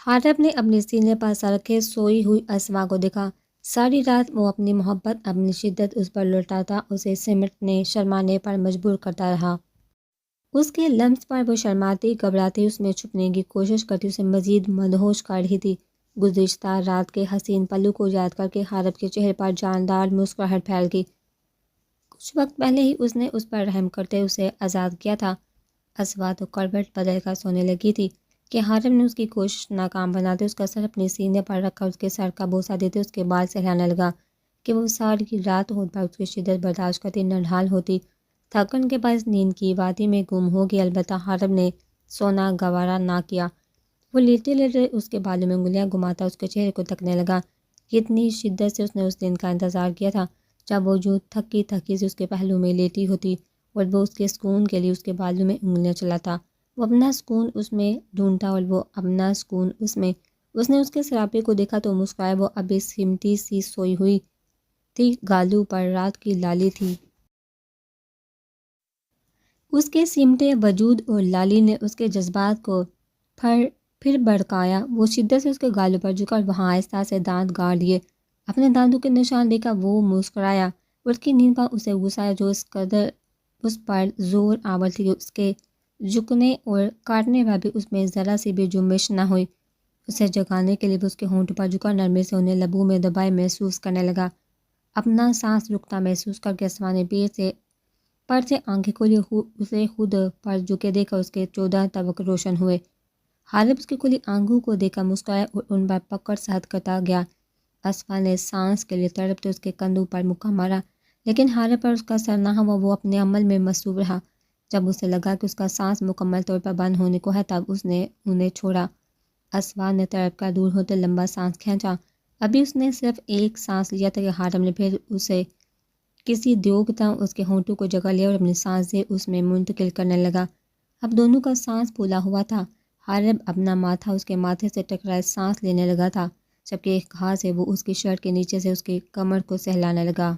حارب نے اپنے سینے پر سر رکھے سوئی ہوئی اسوا کو دیکھا۔ ساری رات وہ اپنی محبت، اپنی شدت اس پر لوٹاتا، اسے سمٹنے، شرمانے پر مجبور کرتا رہا۔ اس کے لمس پر وہ شرماتی، گھبراتی، اس میں چھپنے کی کوشش کرتی، اسے مزید مدہوش کر رہی تھی۔ گزشتہ رات کے حسین پلوں کو یاد کر کے حارب کے چہرے پر جاندار مسکراہٹ پھیل گئی۔ کچھ وقت پہلے ہی اس نے اس پر رحم کرتے اسے آزاد کیا تھا۔ اسوا تو کروٹ بدل کر سونے لگی تھی کہ حارب نے اس کی کوشش ناکام بناتے اس کا سر اپنے سینے پر رکھ کر اس کے سر کا بوسہ دیتے اس کے بال سہلانے لگا کہ وہ ساری رات ہونٹ پر اس کی شدت برداشت کرتی، نڈھال ہوتی، تھکن کے باعث نیند کی وادی میں گم ہوگی۔ البتہ حارب نے سونا گوارا نہ کیا۔ وہ لیٹے لیٹے اس کے بالوں میں انگلیاں گھماتا اس کے چہرے کو تکنے لگا۔ کتنی شدت سے اس نے اس دن کا انتظار کیا تھا جب وہ یوں تھکی تھکی سے اس کے پہلو میں لیٹی ہوتی اور وہ اس کے سکون کے لیے اس کے بالوں میں انگلیاں چلاتا۔ وہ اپنا سکون اس میں ڈھونڈتا اور وہ اپنا سکون اس میں۔ اس نے اس کے سراپے کو دیکھا تو مسکرایا۔ وہ ابھی سمٹی سی سوئی ہوئی تھی، گالوں پر رات کی لالی تھی۔ اس کے سمٹے وجود اور لالی نے اس کے جذبات کو پھر بھڑکایا۔ وہ شدت سے اس کے گالوں پر جھکا اور وہاں آہستہ سے دانت گاڑ لیے۔ اپنے دانتوں کے نشان دیکھا وہ مسکرایا۔ اس کی نیند پر اسے غصہ آیا جو اس قدر اس پر زور آور تھی کہ اس کے جھکنے اور کاٹنے پر بھی اس میں ذرا سی بھی جنبش نہ ہوئی۔ اسے جگانے کے لیے وہ اس کے ہونٹوں پر جھکا، نرمی سے انہیں لبوں میں دبائے محسوس کرنے لگا۔ اپنا سانس رکتا محسوس کر کے اسوا نے پیر سے پر سے آنکھیں کھولی، اسے خود پر جھکے دیکھ کر اس کے 14 تبک روشن ہوئے۔ حارب اس کی کھلی آنکھوں کو دیکھ کر مسکرایا اور ان پر پکڑ صحت کرتا گیا۔ اسوا نے سانس کے لیے تڑپتے اس کے کندھوں پر مکہ مارا، لیکن حارب پر اس کا سر نہ ہوا۔ وہ اپنے عمل میں مصروف رہا۔ جب اسے لگا کہ اس کا سانس مکمل طور پر بند ہونے کو ہے تب اس نے انہیں چھوڑا۔ اسوا نے تڑپ کر دور ہوتے لمبا سانس کھینچا۔ ابھی اس نے صرف ایک سانس لیا تھا کہ حارب نے پھر اسے کسی دیوگتا اس کے ہونٹوں کو جگہ لیا اور اپنی سانسیں اس میں منتقل کرنے لگا۔ اب دونوں کا سانس پھولا ہوا تھا۔ حارب اپنا ماتھا اس کے ماتھے سے ٹکرائے سانس لینے لگا تھا، جبکہ ایک ہاتھ سے وہ اس کی شرٹ کے نیچے سے اس کی کمر کو سہلانے لگا۔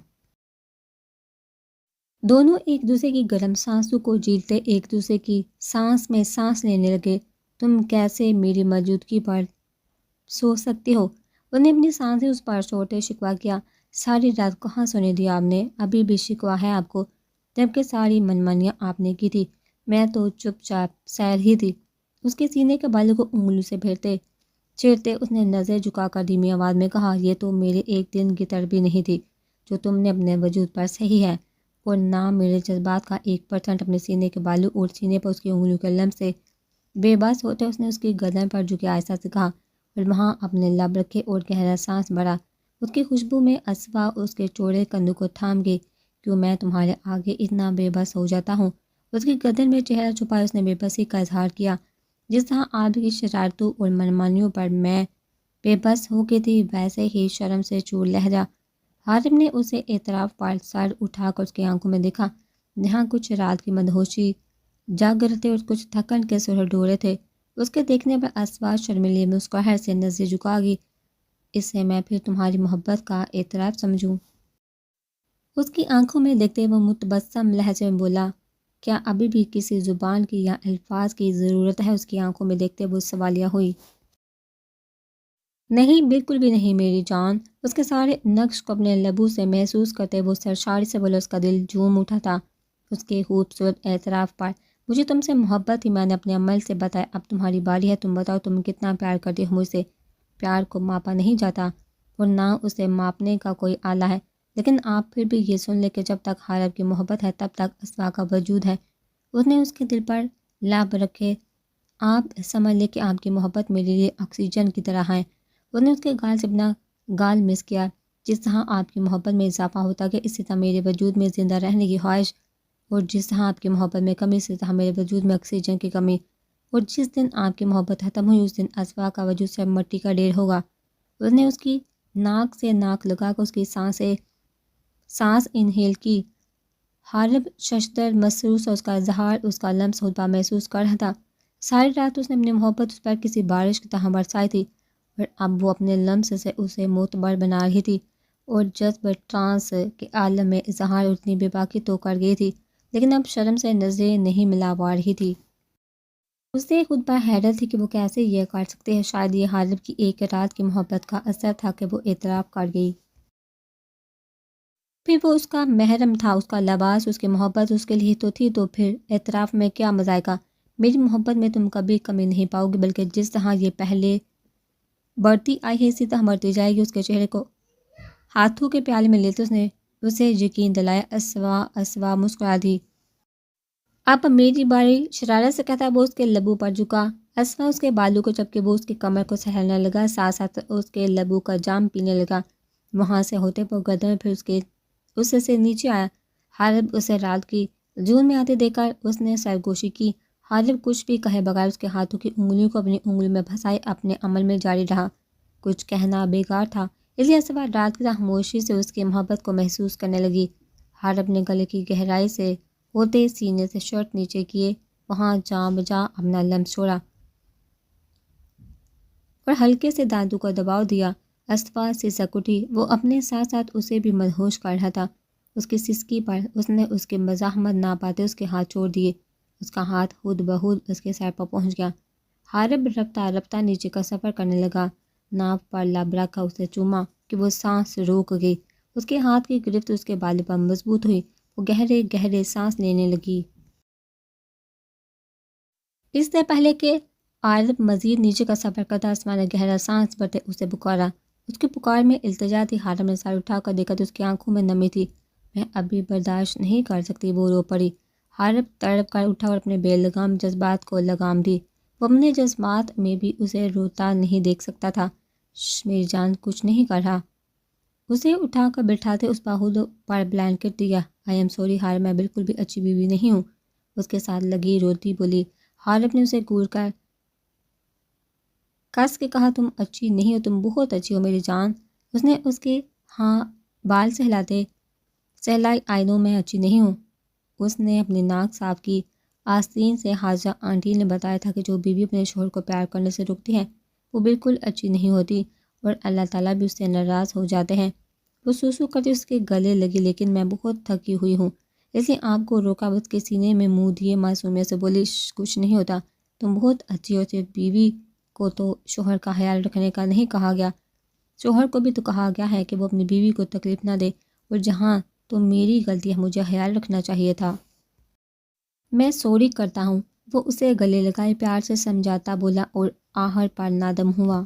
دونوں ایک دوسرے کی گرم سانسوں کو جھیلتے ایک دوسرے کی سانس میں سانس لینے لگے۔ تم کیسے میری موجودگی پر سو سکتے ہو؟ انہوں نے اپنی سانسیں اس پر چھوڑتے شکوہ کیا۔ ساری رات کہاں سونے دیا آپ نے؟ ابھی بھی شکوہ ہے آپ کو؟ جبکہ ساری منمانیاں آپ نے کی تھی، میں تو چپ چاپ سیر ہی تھی۔ اس کے سینے کے بالوں کو انگلیوں سے چھیڑتے اس نے نظر جھکا کر دھیمی آواز میں کہا، یہ تو میرے ایک دن کی تڑپ بھی نہیں تھی جو تم نے اپنے وجود پر سہی ہے، اور نہ میرے جذبات کا 1% اپنے سینے کے بالوں اور سینے پر اس کی انگلیوں کے لمس سے۔ بے بس ہوتے اس نے اس کی گردن پر جھکے آہستہ سے کہا اور وہاں اپنے لب رکھے اور گہرا سانس بھرا۔ اس کی خوشبو میں اسوا اس کے چوڑے کندھوں کو تھام گئی۔ کیوں میں تمہارے آگے اتنا بے بس ہو جاتا ہوں؟ اس کی گردن میں چہرہ چھپائے اس نے بے بسی کا اظہار کیا۔ جس طرح آپ کی شرارتوں اور منمانیوں پر میں بے بس ہو گئی تھی، ویسے ہی شرم سے چور لہجہ۔ حارب نے اسے اعتراف پر سر اٹھا کر اس کی آنکھوں میں دیکھا، جہاں کچھ رات کی مدہوشی جاگر تھے اور کچھ تھکن کے سرخ ڈورے تھے۔ اس کے دیکھنے پر اسوا شرمیلی مسکراہٹ سے نظر جھکا گئی۔ اسے میں پھر تمہاری محبت کا اعتراف سمجھوں؟ اس کی آنکھوں میں دیکھتے وہ متبسم لہجے میں بولا، کیا ابھی بھی کسی زبان کی یا الفاظ کی ضرورت ہے؟ اس کی آنکھوں میں دیکھتے وہ سوالیہ ہوئی۔ نہیں، بالکل بھی نہیں میری جان۔ اس کے سارے نقش کو اپنے لبوں سے محسوس کرتے وہ سرشاری سے بولا۔ اس کا دل جھوم اٹھا تھا اس کے خوبصورت اعتراف پر۔ مجھے تم سے محبت تھی، میں نے اپنے عمل سے بتایا، اب تمہاری باری ہے، تم بتاؤ تم کتنا پیار کرتے ہو مجھ سے۔ پیار کو ماپا نہیں جاتا اور نہ اسے ماپنے کا کوئی آلہ ہے، لیکن آپ پھر بھی یہ سن لے کہ جب تک حارب کی محبت ہے تب تک اسوا کا وجود ہے۔ اس نے اس کے دل پر لب رکھے، آپ سمجھ لے کہ آپ کی محبت میرے لیے آکسیجن کی طرح ہے۔ اس نے اس کے گال سے اپنا گال مس کیا۔ جس طرح آپ کی محبت میں اضافہ ہوتا گیا اسی طرح میرے وجود میں زندہ رہنے کی خواہش، اور جس طرح آپ کی محبت میں کمی اسی طرح میرے وجود میں آکسیجن کی کمی، اور جس دن آپ کی محبت ختم ہوئی اس دن اسوا کا وجود صرف مٹی کا ڈھیر ہوگا۔ اس نے اس کی ناک سے ناک لگا کر اس کی سانس انہیل کی۔ حارب ششدر مسروس اور اس کا اظہار، اس کا لمس خطبہ محسوس کر رہا تھا۔ ساری رات اس نے اپنی محبت اس پر کسی بارش کی طرح برسائی تھی، اور اب وہ اپنے لمس سے اسے معتبر بنا رہی تھی، اور جذب ٹرانس کے عالم میں اظہار اتنی بے باکی تو کر گئی تھی، لیکن اب شرم سے نظریں نہیں ملا پا رہی تھی۔ اسے خود پر حیرت تھی کہ وہ کیسے یہ کر سکتے ہیں، شاید یہ حارب کی ایک رات کی محبت کا اثر تھا کہ وہ اعتراف کر گئی۔ پھر وہ اس کا محرم تھا، اس کا لباس، اس کی محبت اس کے لیے تو تھی، تو پھر اعتراف میں کیا مذائقہ؟ میری محبت میں تم کبھی کمی نہیں پاؤ گی، بلکہ جس طرح یہ پہلے بڑھتی آئی ہے اسی طرح بڑھتی جائے گی۔ اس کے چہرے کو ہاتھوں کے پیالے میں لیتے اس نے اسے یقین دلایا۔ اسوا مسکرا دی۔ اب میری باری، شرارت سے کہتا وہ اس کے لبوں پر جھکا۔ اسوا اس کے بالوں کو چپکے وہ اس کی کمر کو سہلنے لگا، ساتھ ساتھ اس کے لبوں کا جام پینے لگا۔ وہاں سے ہوتے وہ گردن میں پھر اس سے نیچے آیا۔ حارب اسے رات کی جون میں آتے دیکھ کر اس نے سرگوشی کی۔ حارب کچھ بھی کہے بغیر اس کے ہاتھوں کی انگلیوں کو اپنی انگلیوں میں پھنسائے اپنے عمل میں جاری رہا۔ کچھ کہنا بیکار تھا، اس لیے اسوا رات کی خاموشی سے اس کی محبت کو محسوس کرنے لگی۔ حارب نے گلے کی گہرائی سے ہوتے سینے سے شرٹ نیچے کیے، وہاں جاں بجا اپنا لمس چھوڑا اور ہلکے سے دانتوں کو دباؤ دیا۔ اسوا سسک اٹھی، وہ اپنے ساتھ ساتھ اسے بھی مدہوش کر رہا تھا۔ اس کی سسکی پر اس نے اس کی مزاحمت نہ پاتے اس کے ہاتھ چھوڑ دیے۔ اس کا ہاتھ خود بخود اس کے سر پر پہنچ گیا۔ حارب رفتہ رفتہ نیچے کا سفر کرنے لگا، ناک پر لب رکھا اسے چوما کہ وہ سانس روک گئی۔ اس کے ہاتھ کی گرفت اس کے بالوں پر مضبوط ہوئی، وہ گہرے گہرے سانس لینے لگی۔ اس سے پہلے کہ حارب مزید نیچے کا سفر کرتا، اسما نے گہرا سانس بھرتے اسے پکارا۔ اس کی پکار میں التجا تھی۔ حارب نے سر اٹھا کر دیکھا تو اس کی آنکھوں میں نمی تھی۔ میں ابھی برداشت نہیں کر سکتی، وہ رو پڑی۔ حارب تڑپ کر اٹھا اور اپنے بے لگام جذبات کو لگام دی۔ وہ اپنے جذبات میں بھی اسے روتا نہیں دیکھ سکتا تھا۔ میری جان کچھ نہیں کر رہا۔ اسے اٹھا کر بٹھاتے اس باہو پر بلینکٹ دیا۔ آئی ایم سوری حارب، میں بالکل بھی اچھی بیوی نہیں ہوں، اس کے ساتھ لگی روتی بولی۔ حارب نے اسے گور کر کس کے کہا، تم اچھی نہیں ہو، تم بہت اچھی ہو میری جان۔ اس نے اس کے ہاں بال سہلائی، آئی نو میں اچھی نہیں ہوں۔ اس نے اپنی ناک صاف کی۔ آستین سے حاجہ آنٹی نے بتایا تھا کہ جو بیوی اپنے شوہر کو پیار کرنے سے روکتی ہے وہ بالکل اچھی نہیں ہوتی، اور اللہ تعالیٰ بھی اس سے ناراض ہو جاتے ہیں۔ وہ سوسو کرتی اس کے گلے لگی، لیکن میں بہت تھکی ہوئی ہوں، اس لیے آپ کو روکا۔ اس کے سینے میں منہ دیے معصومیت سے بولی، کچھ نہیں ہوتا، تم بہت اچھی ہو، صرف بیوی کو تو شوہر کا خیال رکھنے کا نہیں کہا گیا، شوہر کو بھی تو کہا گیا ہے کہ وہ اپنی بیوی کو تکلیف نہ دے، اور جہاں تو میری غلطی ہے مجھے خیال رکھنا چاہیے تھا۔ میں سوری کرتا ہوں، وہ اسے گلے لگائے پیار سے سمجھاتا بولا اور آہر پر نادم ہوا۔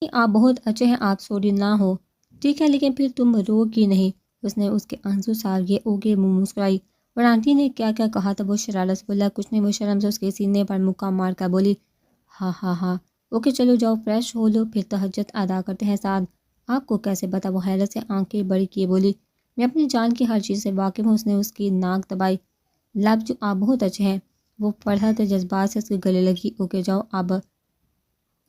آپ بہت اچھے ہیں، آپ سوری نہ ہو ٹھیک ہے، لیکن پھر تم رو گی نہیں۔ اس نے اس کے آنسو ساگے اوگے منہ مسکرائی، اور آنٹی نے کیا کیا کہا تھا وہ شرارت سے بولا، کچھ نہیں۔ وہ شرم سے اس کے سینے پر مکہ مار کر بولی، ہاں ہاں ہاں اوکے چلو جاؤ فریش ہو لو، پھر تہجد ادا کرتے ہیں ساتھ۔ آپ کو کیسے پتا؟ وہ حیرت سے آنکھیں بڑی کیے بولی، میں اپنی جان کی ہر چیز سے واقف ہوں۔ اس نے اس کی ناک دبائی، لب جو آپ بہت اچھے ہیں۔ وہ پڑھتے جذبات سے اس کے گلے لگی، اوکے جاؤ اب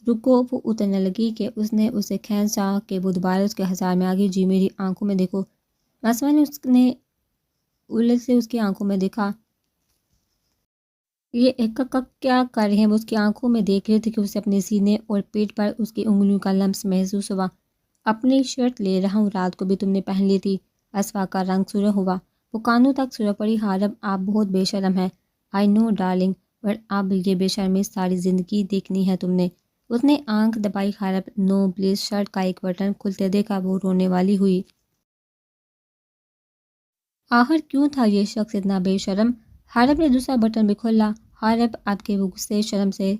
رکو۔ وہ اترنے لگی کہ اس نے اسے کھینچا کہ وہ دوبارہ اس کے ہزار میں آگئی۔ جی میری آنکھوں میں دیکھو۔ اسما نے اس نے الٹ سے اس کی آنکھوں میں دیکھا، یہ ایک کیا کر رہے ہیں؟ وہ اس کی آنکھوں میں دیکھ رہی تھی کہ اسے اپنے سینے اور پیٹ پر اس کی انگلیوں کا لمس محسوس ہوا۔ اپنی شرٹ لے رہا ہوں، رات کو بھی تم نے پہن لی تھی۔ اسوا کا رنگ سرخ ہوا، وہ کانوں تک سرخ پڑی۔ حارب آپ بہت بے شرم ہیں۔ آئی نو ڈارلنگ، اور اب یہ بے شرمی ساری زندگی دیکھنی ہے تم نے۔ اس نے آنکھ دبائی۔ حارب نو پلیز، شرٹ کا ایک بٹن کھلتے دیکھا وہ رونے والی ہوئی۔ آخر کیوں تھا یہ شخص اتنا بے شرم؟ حارب نے دوسرا بٹن بھی کھولا۔ حارب اب کے وہ غصے شرم سے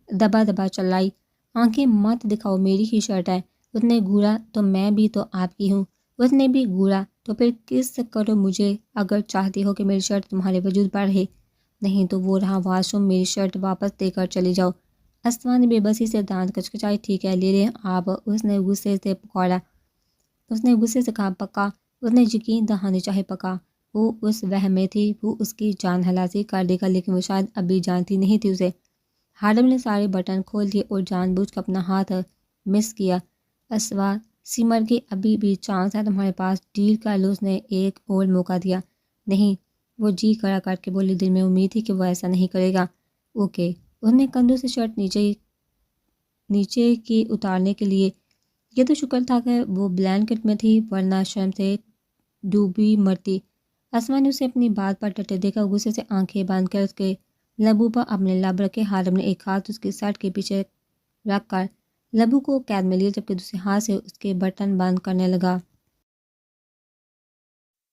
دبا دبا چلائی، آنکھیں مت دکھاؤ، میری ہی شرٹ ہے۔ اس نے گھورا، تو میں بھی تو آپ کی ہوں۔ اس نے بھی گھورا، تو پھر کس کرو مجھے اگر چاہتی ہو کہ میری شرٹ تمہارے وجود پر رہے، نہیں تو وہ رہا واش روم، میری شرٹ واپس دے کر چلی جاؤ۔ اسما نے بے بسی سے دانت کچکچائے، ٹھیک ہے لے لیں آپ۔ اس نے غصے سے پکارا، اس نے غصے سے کہا، پکا؟ اس نے یقین دہانی چاہے پکا؟ وہ اس وہم میں تھی وہ اس کی جان ہلاسی کر دے گا، لیکن وہ شاید ابھی جانتی نہیں تھی اسے۔ حارب نے سارے بٹن کھول دیے اور جان بوجھ کر اپنا ہاتھ مس کیا۔ اسوا سمر کے، ابھی بھی چانس ہے تمہارے پاس، ڈیل کر لو۔ اس نے ایک اور موقع دیا۔ نہیں، وہ جی کڑا کر کے بولی، دل میں امید تھی کہ وہ ایسا نہیں کرے گا۔ اوکے۔ اس نے کندھوں سے شرٹ نیچے کی اتارنے کے لیے، یہ تو شکر تھا کہ وہ بلینکٹ میں تھی، ورنہ شرم سے ڈوبی مرتی۔ اسما نے اسے اپنی بات پر ڈٹے دیکھا، غصے سے آنکھیں بند کر اس کے لبو پر اپنے لب رکھے، حارب نے ایک ہاتھ اس کے سر کے پیچھے رکھ کر لبو کو قید میں لیا، جبکہ دوسرے ہاتھ سے اس کے بٹن بند کرنے لگا۔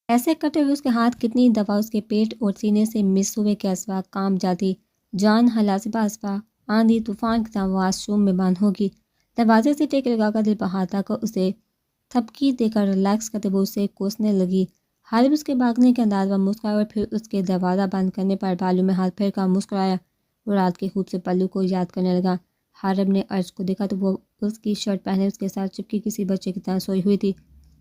ایسے کرتے ہوئے اس کے ہاتھ کتنی دفعہ اس کے پیٹ اور سینے سے مس ہوئے کہ اسوا کانپ جاتی، جان ہلاسبہ اسوا آندھی طوفان کی طرح واش روم میں بند ہوگی۔ دروازے سے ٹیک لگا کر دل پر ہاتھ رکھ کر اسے تھپکی دے کر ریلیکس کرتے ہوئے اسے کوسنے لگی۔ حارب اس کے بھاگنے کے انداز پر مسکرایا اور پھر اس کے دروازہ بند کرنے پر بالوں میں ہاتھ پھیر کر مسکرایا۔ وہ رات کے خوب سے پلو کو یاد کرنے لگا۔ حارب نے ارش کو دیکھا تو وہ اس کی شرٹ پہنے اس کے ساتھ چپکی کسی بچے کی طرح سوئی ہوئی تھی،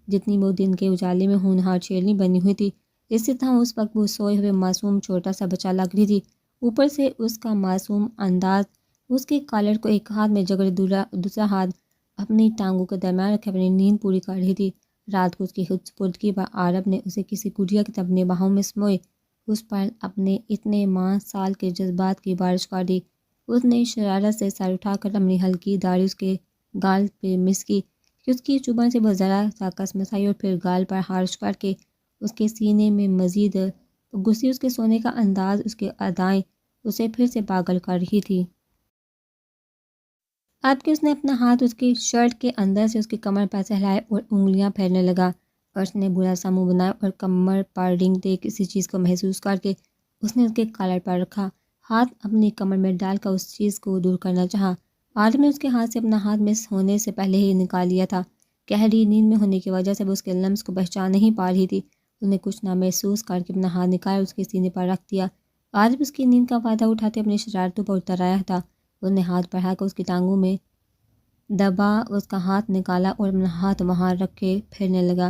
جتنی وہ دن کے اجالے میں ہونہار شیرنی بنی ہوئی تھی، اسی طرح اس وقت وہ سوئے ہوئے معصوم چھوٹا سا بچہ لگ رہی تھی۔ اوپر سے اس کا معصوم انداز، اس کے کالر کو ایک ہاتھ میں جکڑے دوسرا ہاتھ اپنی ٹانگوں کے درمیان رکھے اپنی نیند پوری کر رہی تھی۔ رات کو اس کی خود سپردگی پر عارب نے اسے کسی گڑیا کی طرح اپنے باہوں میں سموئے اس پر اپنے اتنے ماہ سال کے جذبات کی بارش کر دی۔ اس نے شرارت سے سر اٹھا کر اپنی ہلکی داڑھی اس کے گال پہ مس کی کہ اس کی چبھن سے وہ ذرا سا کس مسائی، اور پھر گال پر خارش کر کے اس کے سینے میں مزید گھسی۔ اس کے سونے کا انداز، اس کے ادائیں اسے پھر سے پاگل کر رہی تھی۔ اب کہ اس نے اپنا ہاتھ اس کی شرٹ کے اندر سے اس کی کمر پر سہلائے اور انگلیاں پھیرنے لگا، ارش نے برا سا منہ بنایا اور کمر پر رنگ دے کسی چیز کو محسوس کر کے اس نے اس کے کالر پر رکھا، ہاتھ اپنی کمر میں ڈال کر اس چیز کو دور کرنا چاہا۔ عارف نے اس کے ہاتھ سے اپنا ہاتھ مس ہونے سے پہلے ہی نکال لیا تھا۔ گہری نیند میں ہونے کی وجہ سے وہ اس کے لمس کو پہچان نہیں پا رہی تھی۔ اس نے کچھ نہ محسوس کر کے اپنا ہاتھ نکال اس کے سینے پر رکھ دیا۔ عارف اس کی نیند کا فائدہ اٹھاتے اپنی شرارتوں پر اتر آیا تھا۔ اس نے ہاتھ بڑھا کر اس کی ٹانگوں میں دبا اس کا ہاتھ نکالا اور اپنا ہاتھ وہاں رکھ کے پھرنے لگا۔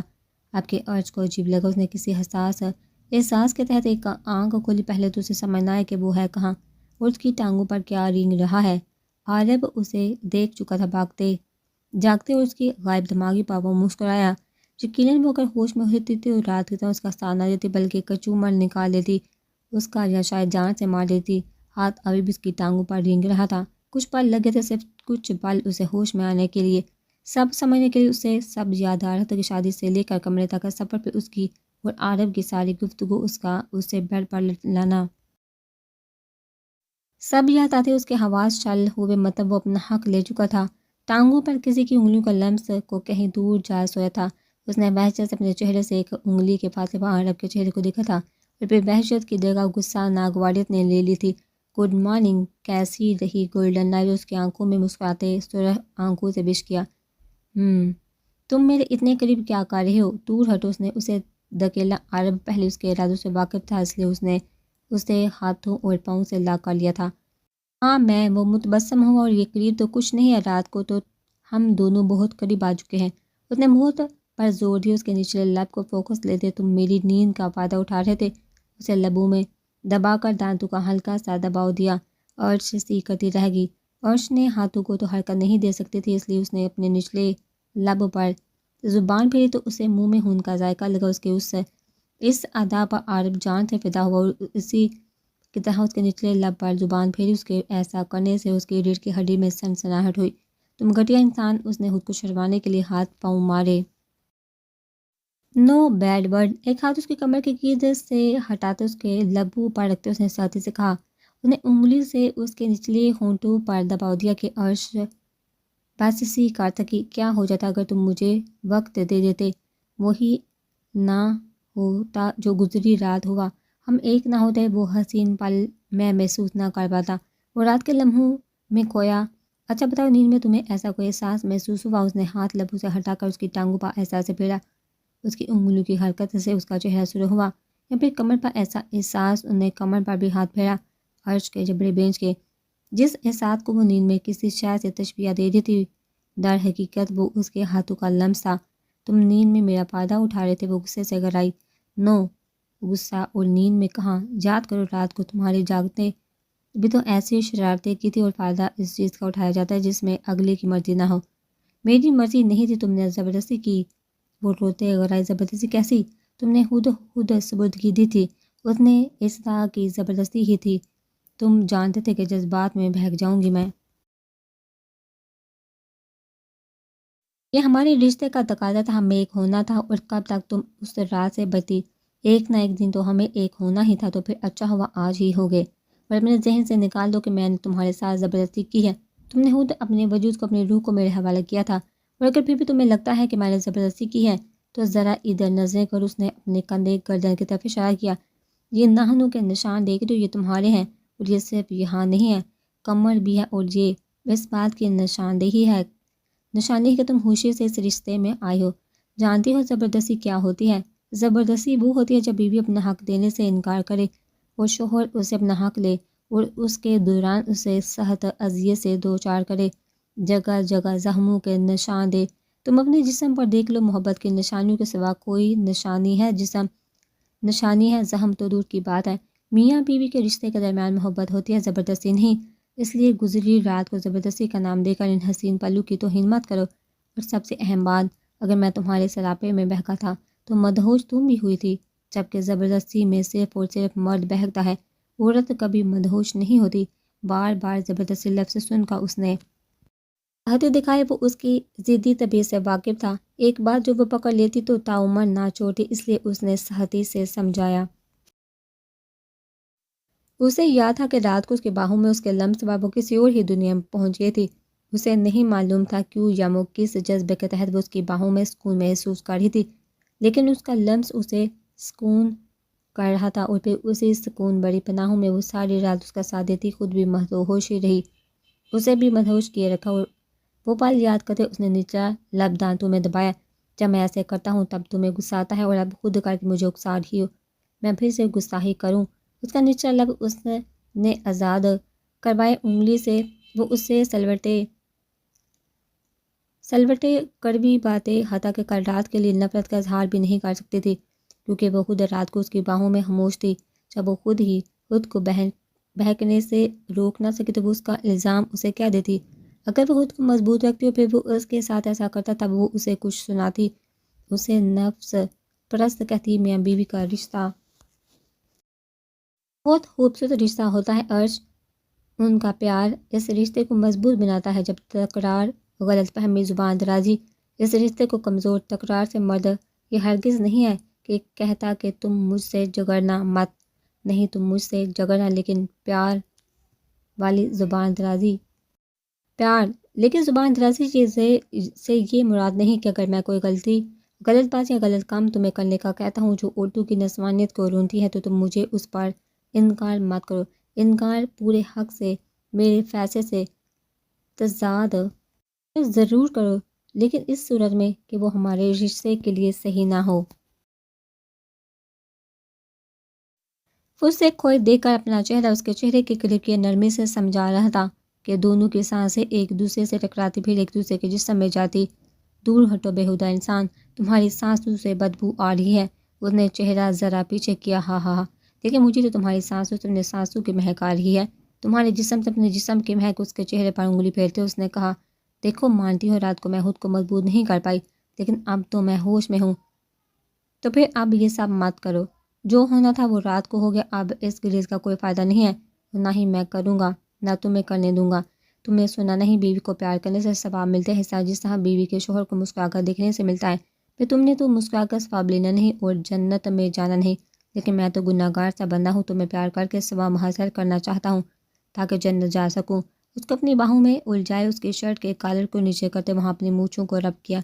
اب کے ارج کو عجیب لگا۔ اس نے کسی حساس احساس کے تحت ایک آنکھ کھولی، پہلے تو اسے سمجھنا ہے کہ وہ ہے کہاں اور اس کی ٹانگوں پر کیا رینگ رہا ہے۔ عارب اسے دیکھ چکا تھا بھاگتے جاگتے، اور اس کی غائب دماغی پر وہ مسکرایا۔ یقیناً وہ اگر ہوش میں ہوتی تھی تو رات کی طرح اس کا ساتھ نہ دیتی بلکہ کچومر نکال دیتی اس کا، یا شاید جان سے مار دیتی۔ ہاتھ ابھی بھی اس کی ٹانگوں پر رینگ رہا تھا۔ کچھ پل لگے تھے، صرف کچھ پل اسے ہوش میں آنے کے لیے، سب سمجھنے کے لیے۔ اسے سب یاد آ رہا تھا کہ شادی سے لے کر کمرے تک کا سفر پہ اس کی اور عارب کی ساری گفتگو، اس کا اسے بیڈ پر لانا، سب یاد آتے اس کے حواس چل ہوئے، مطلب وہ اپنا حق لے چکا تھا۔ ٹانگوں پر کسی کی انگلیوں کا لمس کو کہیں دور جا سویا تھا۔ اس نے وحشت سے اپنے چہرے سے ایک انگلی کے فاصلے پر عارب کے چہرے کو دیکھا تھا، اور پھر وحشت کی جگہ غصہ ناگواریت نے لے لی تھی۔ گڈ مارننگ، کیسی رہی گولڈن نائٹ؟ اس کی آنکھوں میں مسکراتے سرخ آنکھوں سے وش کیا۔ تم میرے اتنے قریب کیا کر رہے ہو؟ دور ہٹو، اس نے اسے دھکیلا۔ عارب پہلے اس کے ارادوں سے واقف تھا، اس لیے اس نے اسے ہاتھوں اور پاؤں سے لا کر لیا تھا۔ ہاں میں، وہ متبسم ہوا، اور یہ قریب تو کچھ نہیں ہے، رات کو تو ہم دونوں بہت قریب آ چکے ہیں۔ اس نے بہت پر زور دیا، اس کے نچلے لب کو فوکس لیتے۔ تم میری نیند کا فائدہ اٹھا رہے تھے؟ اسے لبوں میں دبا کر دانتوں کا ہلکا سا دباؤ دیا۔ ارش سی کرتی رہ گئی۔ ارش نے ہاتھوں کو تو حرکت نہیں دے سکتی تھی، اس لیے اس نے اپنے نچلے لب پر زبان پھیری تو اسے منہ میں خون کا ذائقہ لگا۔ اس کے اس ادا پر عارب جان سے فدا ہوا، اور اسی کی طرح اس کے نچلے لب پر زبان پھیری۔ اس کے ایسا کرنے سے اس کی ریڑھ کی ہڈی میں سنسناہٹ ہوئی۔ تم گھٹیا انسان، اس نے خود کو شرمانے کے لیے ہاتھ پاؤں مارے۔ نو بیڈ ورڈ۔ ایک ہاتھ اس کی کمر کی گرد سے ہٹاتے اس کے لبوں پر رکھتے اس نے سختی سے کہا۔ اس نے انگلی سے اس کے نچلے ہونٹوں پر دباؤ دیا کہ ارش بس سی کر سکی۔ کیا ہو جاتا اگر تم مجھے وقت دے دیتے؟ وہی نہ ہوتا جو گزری رات ہوا، ہم ایک نہ ہوتے، وہ حسین پل میں محسوس نہ کر پاتا، وہ رات کے لمحوں میں کھویا۔ اچھا بتاؤ، نیند میں تمہیں ایسا کوئی احساس محسوس ہوا؟ اس نے ہاتھ لبوں سے ہٹا کر اس کی ٹانگوں پر احساس سے پھیرا۔ اس کی انگلیوں کی حرکت سے اس کا چہرہ سرخ ہوا، یا پھر کمر پر ایسا احساس؟ انہیں کمر پر بھی ہاتھ پھیرا، ارش کے جبڑے بینچ کے، جس احساس کو وہ نیند میں کسی شے سے تشبیہ دے رہی تھی، در حقیقت وہ اس کے ہاتھوں کا لمس تھا۔ تم نیند میں میرا فائدہ اٹھا رہے تھے؟ وہ غصے سے گھرائی۔ نو، غصہ اور نیند میں کہاں؟ یاد کرو رات کو تمہارے جاگتے بھی تو ایسی شرارتیں کی تھی، اور فائدہ اس چیز کا اٹھایا جاتا ہے جس میں اگلے کی مرضی نہ ہو۔ میری مرضی نہیں تھی، تم نے زبردستی کی۔ وہ روتے گھرائی۔ زبردستی کیسی؟ تم نے خود سبردگی دی تھی۔ اس نے اس طرح کی زبردستی ہی تھی، تم جانتے تھے کہ جذبات میں بہک جاؤں گی میں۔ یہ ہمارے رشتے کا تقاضا تھا، ہمیں ایک ہونا تھا، اور کب تک تم اس رات سے بچتی؟ ایک نہ ایک دن تو ہمیں ایک ہونا ہی تھا، تو پھر اچھا ہوا آج ہی ہو گئے۔ اور اپنے ذہن سے نکال دو کہ میں نے تمہارے ساتھ زبردستی کی ہے۔ تم نے خود اپنے وجود کو، اپنی روح کو میرے حوالے کیا تھا، اور اگر پھر بھی تمہیں لگتا ہے کہ میں نے زبردستی کی ہے تو ذرا ادھر نظریں کر۔ اس نے اپنے کندھے گردن کی طرف اشارہ کیا۔ یہ ناخنوں کے نشان دیکھ دو، یہ تمہارے ہیں، اور یہ صرف یہاں نہیں ہے، کمر بھی ہے، اور یہ اس بات کی نشاندہی ہے کہ تم خوشی سے اس رشتے میں آئے ہو۔ جانتی ہو زبردستی کیا ہوتی ہے؟ زبردستی وہ ہوتی ہے جب بیوی اپنا حق دینے سے انکار کرے اور شوہر اسے اپنا حق لے اور اس کے دوران اسے سخت اذیت سے دوچار کرے، جگہ جگہ زخموں کے نشان دے۔ تم اپنے جسم پر دیکھ لو، محبت کی نشانیوں کے سوا کوئی نشانی ہے؟ نشانی ہے، زخم تو دور کی بات ہے۔ میاں بیوی کے رشتے کے درمیان محبت ہوتی ہے، زبردستی نہیں۔ اس لیے گزری رات کو زبردستی کا نام دے کر ان حسین پلوں کی توہین مت کرو۔ اور سب سے اہم بات، اگر میں تمہارے سراپے میں بہکا تھا تو مدہوش تم بھی ہوئی تھی، جبکہ زبردستی میں صرف اور صرف مرد بہکتا ہے، عورت کبھی مدہوش نہیں ہوتی۔ بار بار زبردستی لفظ سن کر اس نے ہاتھ دکھائے۔ وہ اس کی ضدی طبیعت سے واقف تھا، ایک بات جو وہ پکڑ لیتی تو تاعمر نہ چھوڑتی، اس لیے اس نے سختی سے سمجھایا۔ اسے یاد تھا کہ رات کو اس کے باہوں میں اس کے لمس وہ کسی اور ہی دنیا میں پہنچ گئی تھی۔ اسے نہیں معلوم تھا کیوں یا کس جذبے کے تحت وہ اس کی باہوں میں سکون محسوس کر رہی تھی، لیکن اس کا لمس اسے سکون کر رہا تھا، اور پھر اسی سکون بڑی پناہوں میں وہ ساری رات اس کا ساتھ دیتی، خود بھی مدہوش ہی رہی، اسے بھی مدہوش کیے رکھا۔ اور وہ پل یاد کرتے اس نے نچلا لب دانتوں میں دبایا۔ جب میں ایسے کرتا ہوں تب تمہیں غصہ آتا ہے، اور اب خود کر کے مجھے اکسا رہی ہو، میں پھر سے غصہ ہی کروں؟ اس کا نچلا لب اس نے آزاد کروائے، انگلی سے وہ اس سے سلوٹے کڑوی باتیں، حتیٰ کہ کل رات کے لیے نفرت کا اظہار بھی نہیں کر سکتی تھی، کیونکہ وہ خود رات کو اس کی باہوں میں خاموش تھی۔ جب وہ خود کو بہکنے سے روک نہ سکی تو وہ اس کا الزام اسے کیا دیتی؟ اگر وہ خود کو مضبوط رکھتی اور پھر وہ اس کے ساتھ ایسا کرتا تب وہ اسے کچھ سناتی، اسے نفس پرست کہتی۔ میاں بیوی کا رشتہ بہت خوبصورت رشتہ ہوتا ہے عرش، ان کا پیار اس رشتے کو مضبوط بناتا ہے، جب تکرار، غلط فہمی، زبان درازی اس رشتے کو کمزور۔ تکرار سے مرد یہ ہرگز نہیں ہے کہ کہتا کہ تم مجھ سے جھگڑنا مت، نہیں تم مجھ سے جھگڑنا، لیکن پیار والی زبان درازی، پیار لیکن زبان درازی سے یہ مراد نہیں کہ اگر میں کوئی غلط بات یا غلط کام تمہیں کرنے کا کہتا ہوں جو اردو کی نسوانیت کو رونتی ہے تو تم مجھے اس پر انکار مت کرو۔ انکار پورے حق سے، میرے فیصلے سے تضاد ضرور کرو، لیکن اس صورت میں کہ وہ ہمارے رشتے کے لیے صحیح نہ ہو۔ اسے کھوئے دیکھ کر اپنا چہرہ اس کے چہرے کے قریب کی نرمی سے سمجھا رہا تھا کہ دونوں کی سانسیں ایک دوسرے سے ٹکراتی پھر ایک دوسرے کے جسم میں جاتی۔ دور ہٹو بےہودہ انسان، تمہاری سانسوں سے بدبو آ رہی ہے۔ اس نے چہرہ ذرا پیچھے کیا۔ ہاں ہاں ہاں، لیکن مجھے تو تمہاری سانسوں سے اپنے سانسوں کی مہک آ رہی ہے، تمہارے جسم سے اپنے جسم کی مہک۔ اس کے چہرے پر انگلی پھیرتے اس نے کہا، دیکھو مانتی ہوں رات کو میں خود کو مضبوط نہیں کر پائی، لیکن اب تو میں ہوش میں ہوں، تو پھر اب یہ سب مت کرو۔ جو ہونا تھا وہ رات کو ہو گیا، اب اس گریز کا کوئی فائدہ نہیں ہے، نہ ہی میں کروں گا، نہ تمہیں کرنے دوں گا۔ تم نے سنا نہیں، بیوی کو پیار کرنے سے ثواب ملتے ہیں، جس طرح بیوی کے شوہر کو مسکرا کر دیکھنے سے ملتا ہے۔ پھر تم نے تو مسکرا کر ثواب لینا نہیں اور جنت میں جانا نہیں، لیکن میں تو گناہ گار سا بندہ ہوں، تمہیں پیار کر کے ثواب حاصل کرنا چاہتا ہوں تاکہ جنت جا سکوں۔ اس کو اپنی باہوں میں الجھائے، اس کی شرٹ کے کالر کو نیچے کرتے وہاں اپنی مونچھوں کو رب کیا۔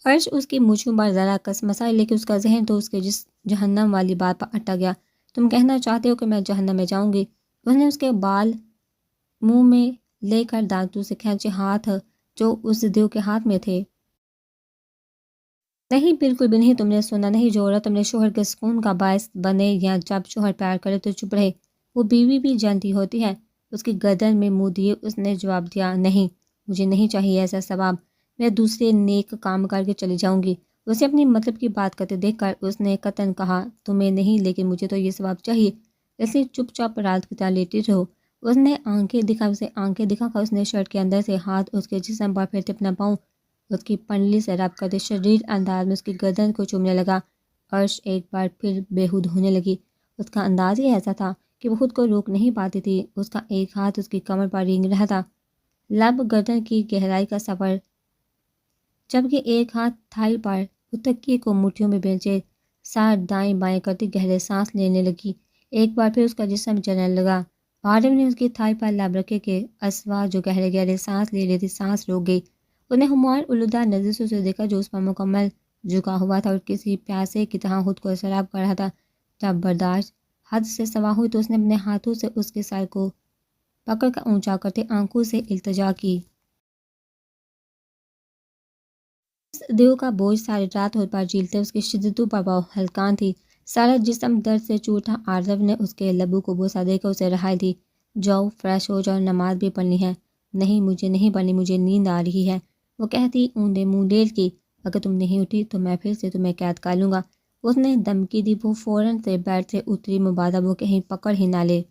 عرش اس کی مونچھوں پر ذرا کس مسائی، لیکن اس کا ذہن تو اس کے جہنم والی بات پر اٹک گیا۔ تم کہنا چاہتے ہو کہ میں جہنم میں جاؤں گی؟ اس نے اس کے بال منہ میں لے کر دانتوں سے کھینچے، ہاتھ جو اس دیو کے ہاتھ میں تھے۔ نہیں، بالکل بھی نہیں، تم نے سنا نہیں، جو عورت اپنے شوہر کے سکون کا باعث بنے یا جب شوہر پیار کرے تو چپ رہے، وہ بیوی بھی جانتی ہوتی ہے۔ اس کی گردن میں منہ دیے اس نے جواب دیا، نہیں، مجھے نہیں چاہیے ایسا ثواب، میں دوسرے نیک کام کر کے چلی جاؤں گی۔ اسے اپنی مطلب کی بات کرتے دیکھ کر اس نے قطعاً کہا، تمہیں نہیں، لیکن مجھے تو یہ ثواب چاہیے، اس لیے چپ چاپ رات کی طرح لیٹی رہو۔ اس نے آنکھیں دکھا کر اس نے شرٹ کے اندر سے ہاتھ اس کے جسم پر پھیرتے اپنا پاؤں اس کی پنڈلی سے رب کرتے شدید انداز میں اس کی گردن کو چومنے لگا۔ عرش ایک بار پھر بےہود ہونے لگی۔ اس کا انداز ہی ایسا تھا کہ وہ خود کو روک نہیں پاتی تھی۔ اس کا ایک ہاتھ اس کی کمر پر رینگ رہا تھا، لب گردن کی گہرائی کا سفر، جبکہ ایک ہاتھ تھائی پر وہ تکیے کو مٹھیوں میں بھیجے سر دائیں بائیں کرتی گہرے سانس لینے لگی۔ ایک بار پھر اس کا جسم چلنے لگا۔ عارف نے اس کی تھائی پر لب رکھے کہ اسوا جو گہرے گہرے سانس لے رہی تھی سانس روک گئی۔ انہیں ہمایون الوداع نظر سے اسے دیکھا جو اس پر مکمل جھکا ہوا تھا اور کسی پیاسے کی طرح خود کو سیراب کر رہا تھا۔ جب برداشت حد سے سوا ہوئی تو اس نے اپنے ہاتھوں سے اس کے سر کو پکڑ کر اونچا کرتے آنکھوں سے التجا کی۔ اس دیو کا بوجھ ساری رات ہو پر جھیلتے اس کی شدتوں پر بہت ہلکان تھی۔ سارا جسم درد سے چور تھا۔ عارف نے اس کے لبوں کو بوسہ دے کر اسے رہائی دی۔ جاؤ فریش ہو جاؤ، نماز بھی پڑھنی ہے۔ نہیں مجھے نہیں پڑھنی، مجھے نیند آ رہی ہے، وہ کہتی اونڈے منہ ڈیل کی۔ اگر تم نہیں اٹھی تو میں پھر سے تمہیں قید کر لوں گا۔ اس نے دھمکی دی۔ وہ فوراً سے بیڈ سے اتری، مبادا وہ کہیں پکڑ ہی نہ لے۔